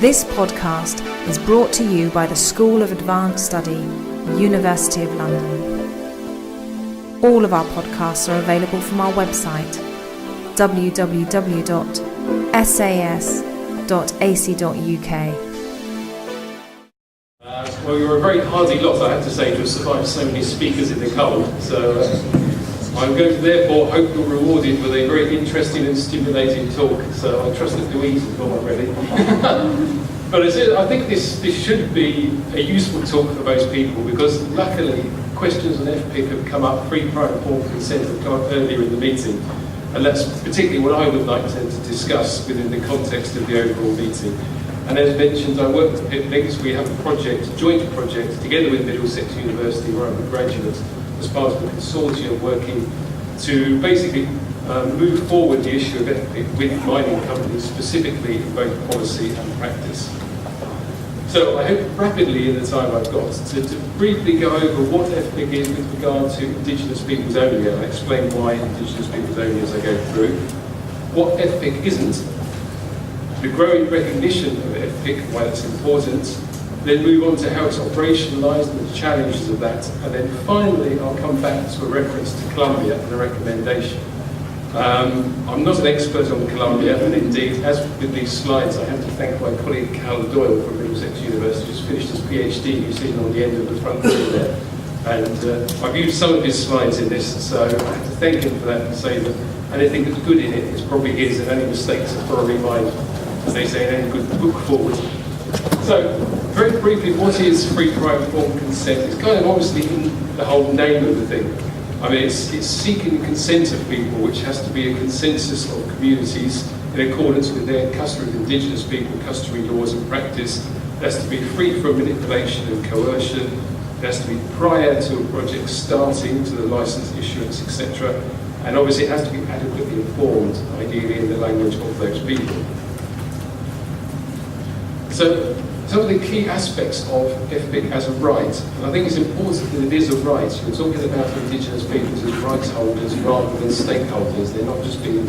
This podcast is brought to you by the School of Advanced Study, University of London. All of our podcasts are available from our website, www.sas.ac.uk. Well, you're a very hardy lot, I have to say, to have survived so many speakers in the cold. So I'm going to therefore hope you're rewarded with a very interesting and stimulating talk. So I trust that Louise is not ready. But I think this should be a useful talk for most people, because luckily questions on FPIC have come up, free, prior, informed consent have come up earlier in the meeting. And that's particularly what I would like to discuss within the context of the overall meeting. And as mentioned, I work with PIPLINKS. We have a project, a joint project, together with Middlesex University, where I'm a graduate, as part of the Consortium, working to basically move forward the issue of FPIC with mining companies, specifically in both policy and practice. So I hope rapidly, in the time I've got, to briefly go over what FPIC is with regard to Indigenous peoples only, and I'll explain why Indigenous peoples only as I go through. What FPIC isn't, the growing recognition of FPIC, why it's important, then move on to how it's operationalised and the challenges of that, and then finally I'll come back to a reference to Colombia and a recommendation. I'm not an expert on Colombia, and indeed, as with these slides, I have to thank my colleague Cal Doyle from Middlesex University, who's finished his PhD, who's sitting on the end of the front row there. And I've used some of his slides in this, so I have to thank him for that and say that anything that's good in it is probably his, and any mistakes are probably mine, as they say in any good book forward. So, very briefly, what is free, prior, informed consent? It's kind of obviously in the whole name of the thing. I mean, it's seeking the consent of people, which has to be a consensus of communities in accordance with their customary Indigenous people, customary laws and practice. It has to be free from manipulation and coercion. It has to be prior to a project starting, to the licence issuance, etc. And obviously it has to be adequately informed, ideally in the language of those people. So, some of the key aspects of FPIC as a right, and I think it's important that it is a right. You're talking about Indigenous peoples as rights holders rather than stakeholders. They're not just being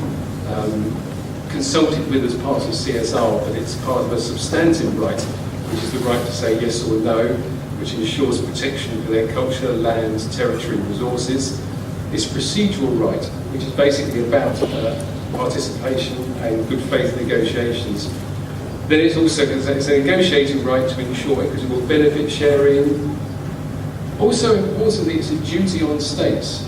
consulted with as part of CSR, but it's part of a substantive right, which is the right to say yes or no, which ensures protection for their culture, land, territory, resources. It's procedural right, which is basically about participation and good faith negotiations. Then it's also it's a negotiating right to ensure equitable benefit sharing. Also importantly, it's a duty on states.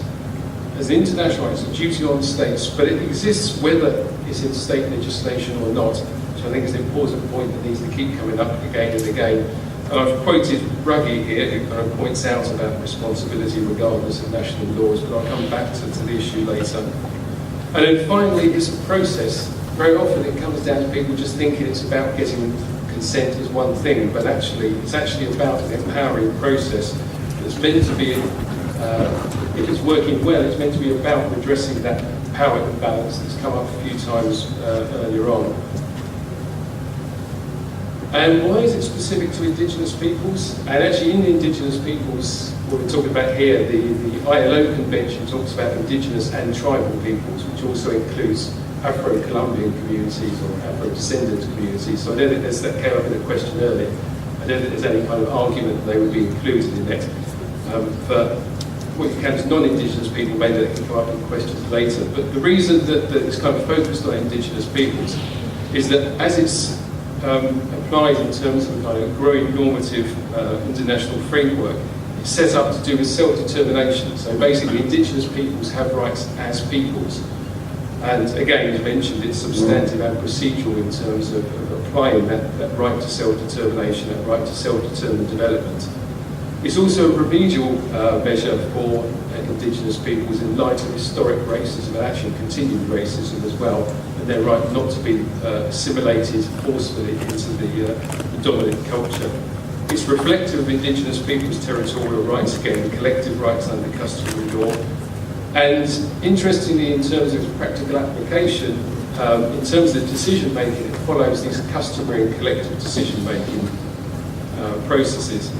As an international right, it's a duty on states, but it exists whether it's in state legislation or not, which I think is an important point that needs to keep coming up again and again. And I've quoted Ruggie here, who kind of points out about responsibility regardless of national laws, but I'll come back to the issue later. And then finally, it's a process. Very often it comes down to people just thinking it's about getting consent as one thing, but actually it's actually about an empowering process that's meant to be, if it's working well, it's meant to be about addressing that power imbalance that's come up a few times earlier on. And why is it specific to Indigenous peoples? And actually in the Indigenous peoples, what we're talking about here, the ILO Convention talks about Indigenous and tribal peoples, which also includes Afro-Colombian communities or Afro-descendant communities. So I don't think that came up in a question earlier. I don't think there's any kind of argument that they would be included in it. For what you count as non-Indigenous people, maybe that can come up in questions later. But the reason that it's kind of focused on Indigenous peoples is that as it's applied in terms of kind of growing normative international framework, it's set up to do with self-determination. So basically, Indigenous peoples have rights as peoples. And again, as mentioned, it's substantive and procedural in terms of applying that right to self-determination, that right to self-determined development. It's also a remedial measure for Indigenous peoples in light of historic racism and actually continued racism as well, and their right not to be assimilated forcefully into the dominant culture. It's reflective of Indigenous peoples' territorial rights, again, collective rights under customary law. And interestingly, in terms of practical application, in terms of decision making, it follows these customary and collective decision making processes.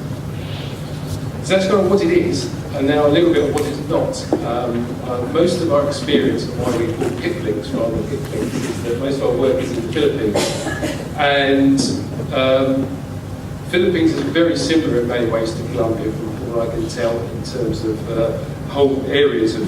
So that's kind of what it is, and now a little bit of what it's not. Most of our experience of why we call PIPLINKS rather than PIPLINKS is that most of our work is in the Philippines. And Philippines is very similar in many ways to Colombia, from what I can tell, in terms of whole areas of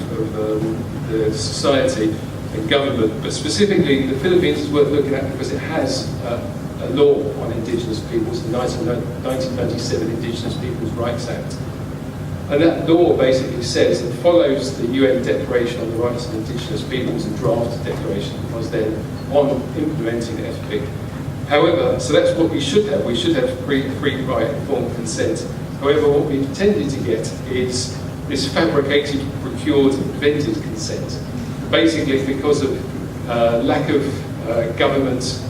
the society and government. But specifically, the Philippines is worth looking at because it has a law on indigenous peoples, the 1997 Indigenous Peoples' Rights Act. And that law basically says it follows the UN Declaration on the Rights of Indigenous Peoples and draft declaration, was then on implementing FPIC. However, so that's what we should have. We should have free, right, informed consent. However, what we've tended to get is this fabricated, procured, invented consent. Basically because of lack of government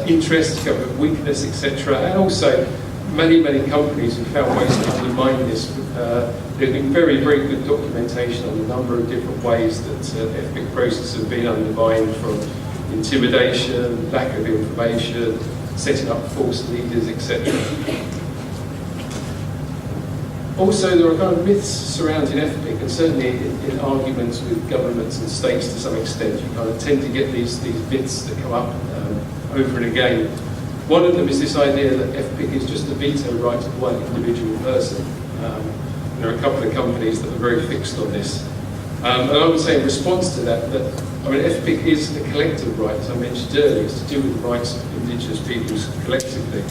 interest, government weakness, etc. And also many companies have found ways to undermine this. There's been very good documentation on a number of different ways that FPIC processes have been undermined, from intimidation, lack of information, setting up false leaders, etc. Also, there are kind of myths surrounding FPIC, and certainly in arguments with governments and states to some extent, you kind of tend to get these myths that come up over and again. One of them is this idea that FPIC is just the veto right of one individual person. There are a couple of companies that are very fixed on this. And I would say in response to that, I mean, FPIC is a collective right, as I mentioned earlier. It's to do with the rights of indigenous peoples collectively.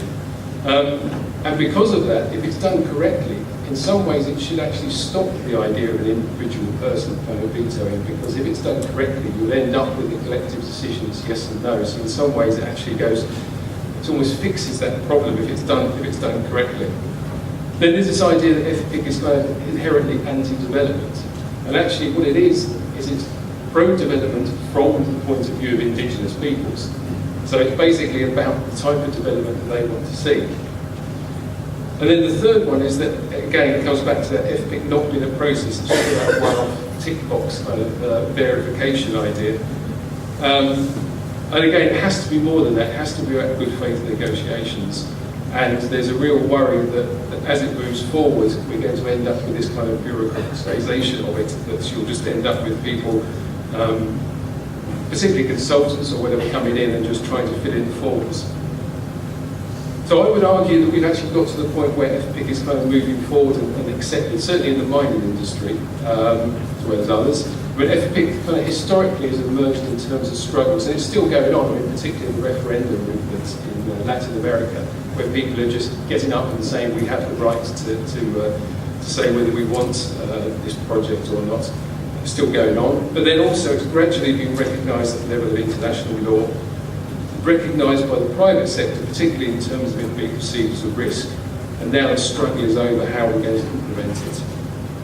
And because of that, if it's done correctly, in some ways it should actually stop the idea of an individual person kind of vetoing, because if it's done correctly, you'll end up with the collective decisions, yes and no. So in some ways it actually goes, it almost fixes that problem if it's done correctly. Then there's this idea that FPIC is kind of inherently anti-development. And actually what it is it's pro-development from the point of view of indigenous peoples. So it's basically about the type of development that they want to see. And then the third one is that, again, it comes back to that FPIC not being a process, it's just about one-off tick box kind of verification idea. And again, it has to be more than that. It has to be about good faith negotiations. And there's a real worry that as it moves forward, we're going to end up with this kind of bureaucratization of it, that you'll just end up with people, particularly consultants or whatever, coming in and just trying to fill in forms. So I would argue that we've actually got to the point where FPIC is kind of moving forward and accepted, certainly in the mining industry, as well as others. But FPIC kind of historically has emerged in terms of struggles, and it's still going on, I mean, particularly the referendum movement in Latin America, where people are just getting up and saying we have the right to say whether we want this project or not. It's still going on. But then also it's gradually being recognised at the level of international law, recognised by the private sector, particularly in terms of it being perceived as a risk. And now the struggle is over how we're going to implement it.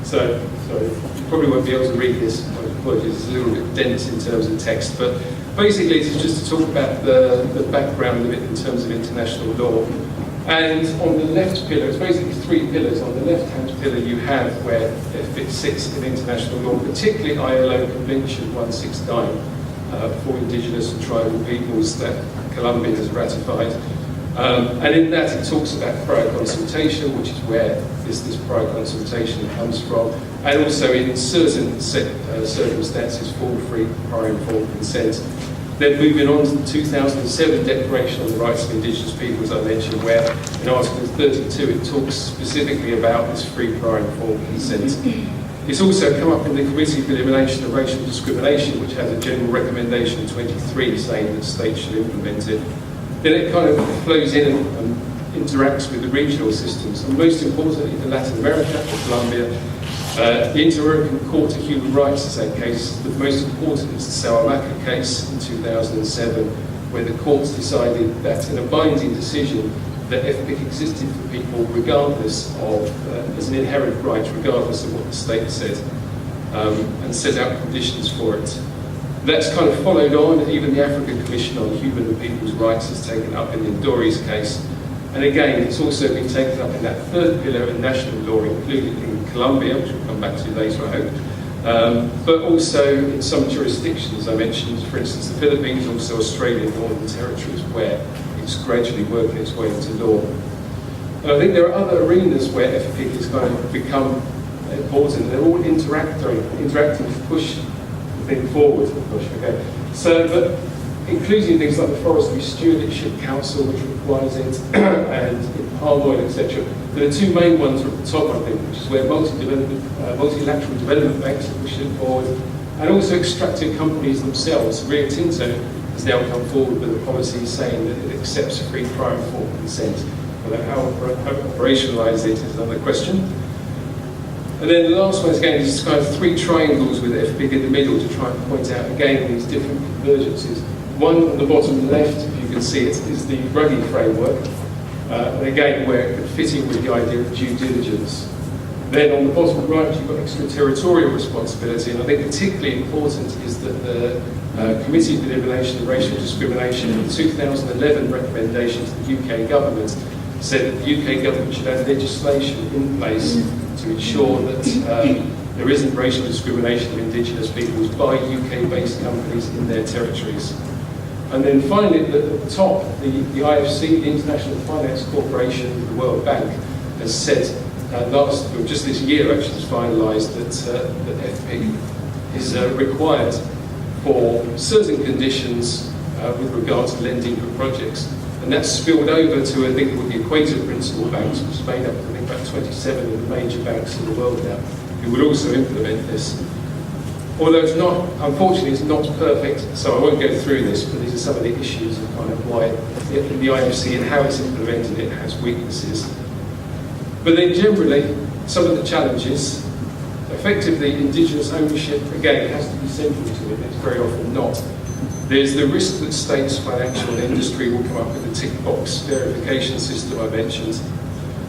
So you probably won't be able to read this, my apologies, it's a little bit dense in terms of text, but basically it's just to talk about the background of it in terms of international law. And on the left pillar, it's basically three pillars. On the left-hand pillar you have where FPIC sits in international law, particularly ILO Convention 169 for indigenous and tribal peoples that Colombia has ratified. And in that it talks about prior consultation, which is where this prior consultation comes from, and also in certain circumstances full, free, prior informed consent. Then moving on to the 2007 Declaration on the Rights of Indigenous Peoples, I mentioned, where in Article 32 it talks specifically about this free, prior informed consent. It's also come up in the Committee for Elimination of Racial Discrimination, which has a general recommendation 23 saying that states should implement it. Then it kind of flows in and interacts with the regional systems, and most importantly for Latin America, for Colombia, the Inter-American Court of Human Rights has had cases. The most important is the Salamanca case in 2007, where the courts decided that in a binding decision that FPIC existed for people regardless of, as an inherent right, regardless of what the state said, and set out conditions for it. That's kind of followed on. Even the African Commission on Human and People's Rights has taken up in the Ndori's case. And again, it's also been taken up in that third pillar of national law, including in Colombia, which we'll come back to later, I hope. But also in some jurisdictions, I mentioned, for instance, the Philippines, also Australia, Northern Territories, where it's gradually working its way into law. And I think there are other arenas where FPIC has kind of become important. They're all interacting to push the thing forward. Okay. So, but including things like the Forestry Stewardship Council, which requires it, and in palm oil, etc. But the two main ones are at the top, I think, which is where multilateral development banks are pushing forward, and also extractive companies themselves. Rio Tinto has now come forward with a policy saying that it accepts free, prior, and informed consent. But how operationalise it is another question. And then the last one is again is kind of three triangles with FPIC in the middle to try and point out again these different convergences. One on the bottom left, if you can see it, is the Ruggie framework, and again where it could fit in with the idea of due diligence. Then on the bottom right, you've got extraterritorial responsibility, and I think particularly important is that the Committee for the Elimination of Racial Discrimination in the 2011 recommendation to the UK government said that the UK government should have legislation in place to ensure that there isn't racial discrimination of indigenous peoples by UK-based companies in their territories. And then finally, at the top, the IFC, the International Finance Corporation, the World Bank, has said just this year actually has finalised that FPIC is required for certain conditions with regard to lending for projects. And that's spilled over to, I think, what the Equator Principal Banks, which is made up of, I think, about 27 of the major banks in the world now, who will also implement this. Although it's not, unfortunately, it's not perfect, so I won't go through this, but these are some of the issues of kind of why the IFC and how it's implemented it has weaknesses. But then generally, some of the challenges, effectively indigenous ownership, again, has to be central to it, it's very often not. There's the risk that states, financial and industry will come up with a tick box verification system I mentioned.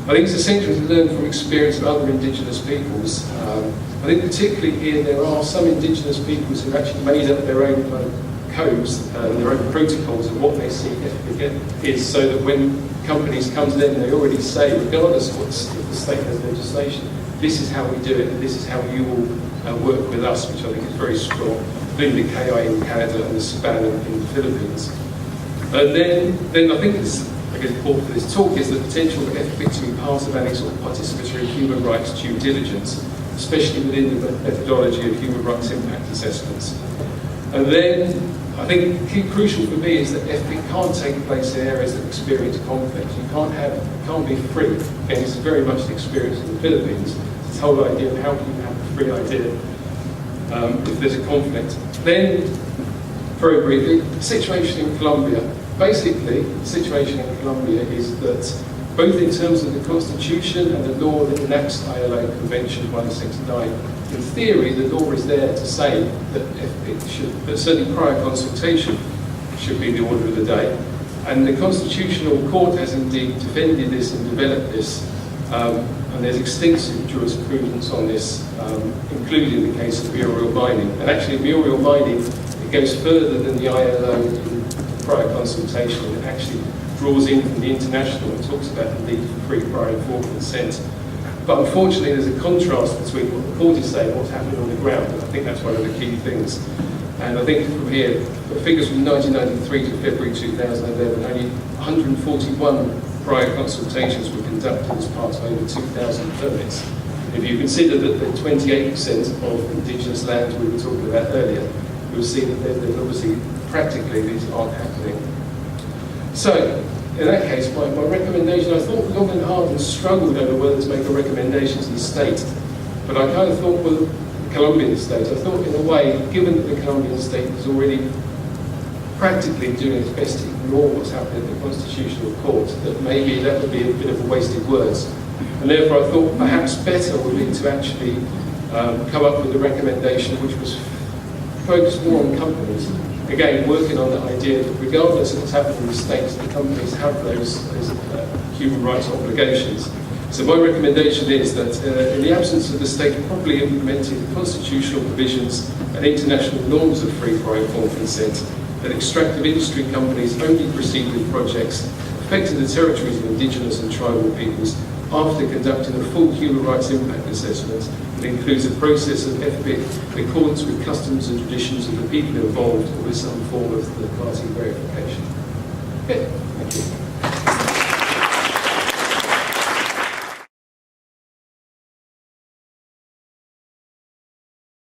I think it's essential to learn from experience of other indigenous peoples. I think particularly here there are some indigenous peoples who have actually made up their own kind of codes, their own protocols of what they see FPIC is, so that when companies come to them, they already say, regardless of what the state has legislation, this is how we do it, and this is how you will work with us, which I think is very strong. Including the KI in Canada and the SPAN in the Philippines. And then I think it's important for this talk is the potential for FPIC to be part of any sort of participatory human rights due diligence, especially within the methodology of human rights impact assessments. And then I think crucial for me is that FPIC can't take place in areas that experience conflict. You can't be free. And it's very much the experience in the Philippines. This whole idea of how can you have a free idea if there's a conflict. Then, very briefly, the situation in Colombia. Basically, the situation in Colombia is that both in terms of the Constitution and the law that enacts ILO Convention 169, in theory, the law is there to say that FPIC should, that certainly prior consultation should be the order of the day. And the Constitutional Court has indeed defended this and developed this. And there's extensive jurisprudence on this, including the case of mural mining. And actually, mural mining, it goes further than the ILO in prior consultation. It actually draws in from the international and talks about the need for free, prior, informed consent. But unfortunately, there's a contrast between what the court is saying and what's happening on the ground. And I think that's one of the key things. And I think from here, the figures from 1993 to February 2011, only 141 prior consultations were conducted as part of over 2,000 permits. If you consider that the 28% of indigenous lands we were talking about earlier, you'll see that there's obviously, practically, these aren't happening. So, in that case, my recommendation, I thought long and hard and struggled over whether to make a recommendation to the state. But I kind of thought, well, the Colombian state, I thought in a way, given that the Colombian state is already practically doing its best to ignore what's happening in the Constitutional Court, that maybe that would be a bit of a wasted words. And therefore I thought perhaps better would be to actually come up with a recommendation which was focused more on companies. Again, working on the idea that regardless of what's happening in the states, the companies have those human rights obligations. So my recommendation is that in the absence of the state properly implementing constitutional provisions and international norms of free, prior, informed consent, that extractive industry companies only proceed with projects affecting the territories of indigenous and tribal peoples after conducting a full human rights impact assessment that includes a process of FPIC in accordance with customs and traditions of the people involved or with some form of third-party verification. Okay, thank you.